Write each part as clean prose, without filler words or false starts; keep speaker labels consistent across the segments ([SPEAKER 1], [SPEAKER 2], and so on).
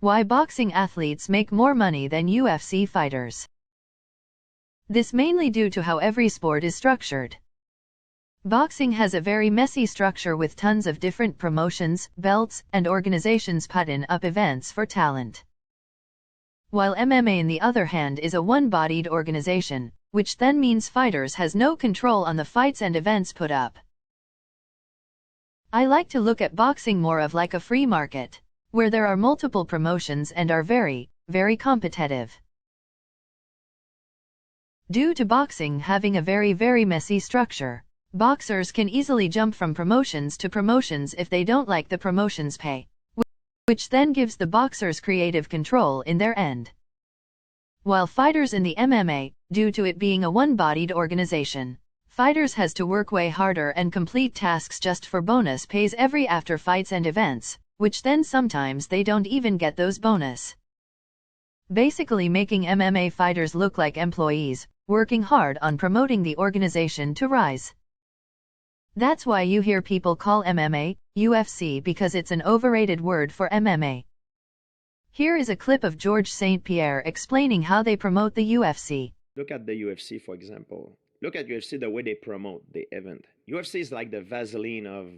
[SPEAKER 1] Why boxing athletes make more money than UFC fighters. This mainly due to how every sport is structured. Boxing has a very messy structure with tons of different promotions, belts, and organizations putting up events for talent. While MMA, on the other hand, is a one-bodied organization, which then means fighters has no control on the fights and events put up. I like to look at boxing more of like a free market, where there are multiple promotions and are very, very competitive. Due to boxing having a very, very messy structure, boxers can easily jump from promotions to promotions if they don't like the promotion's pay, which then gives the boxers creative control in their end. While fighters in the MMA, due to it being a one-bodied organization, fighters has to work way harder and complete tasks just for bonus pays every after fights and events, which then sometimes they don't even get those bonus. Basically making MMA fighters look like employees, working hard on promoting the organization to rise. That's why you hear people call MMA, UFC, because it's an overrated word for MMA. Here is a clip of George St. Pierre explaining how they promote the UFC.
[SPEAKER 2] Look at the UFC, for example. Look at UFC, the way they promote the event. UFC is like the Vaseline of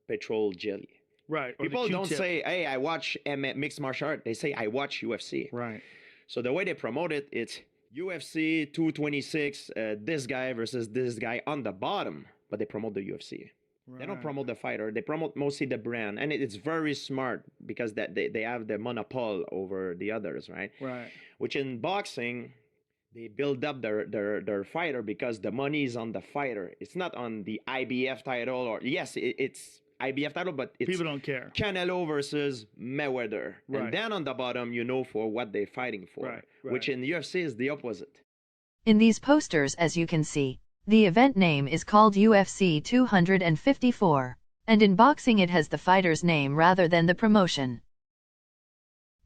[SPEAKER 2] petrol jelly.
[SPEAKER 3] Right.
[SPEAKER 2] People don't say, hey, I watch mixed martial art. They say, I watch UFC.
[SPEAKER 3] Right.
[SPEAKER 2] So the way they promote it, it's UFC 226, this guy versus this guy on the bottom, but they promote the UFC. Right. They don't promote the fighter. They promote mostly the brand, and it's very smart because that they have the monopoly over the others, right?
[SPEAKER 3] Right.
[SPEAKER 2] Which in boxing, they build up their fighter because the money is on the fighter. It's not on the IBF title, or yes, it's IBF title, but it's
[SPEAKER 3] people don't care.
[SPEAKER 2] Canelo versus Mayweather,
[SPEAKER 3] right.
[SPEAKER 2] And then on the bottom, you know for what they're fighting for,
[SPEAKER 3] right.
[SPEAKER 2] Which in the UFC is the opposite.
[SPEAKER 1] In these posters, as you can see, the event name is called UFC 254, and in boxing it has the fighter's name rather than the promotion.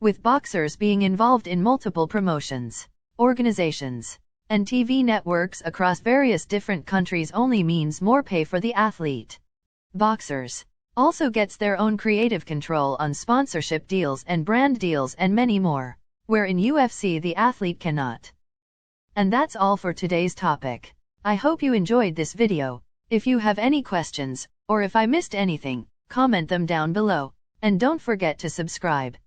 [SPEAKER 1] With boxers being involved in multiple promotions, organizations, and TV networks across various different countries only means more pay for the athlete. Boxers also gets their own creative control on sponsorship deals and brand deals and many more, where in UFC the athlete cannot. And that's all for today's topic. I hope you enjoyed this video. If you have any questions, or if I missed anything, comment them down below, and don't forget to subscribe.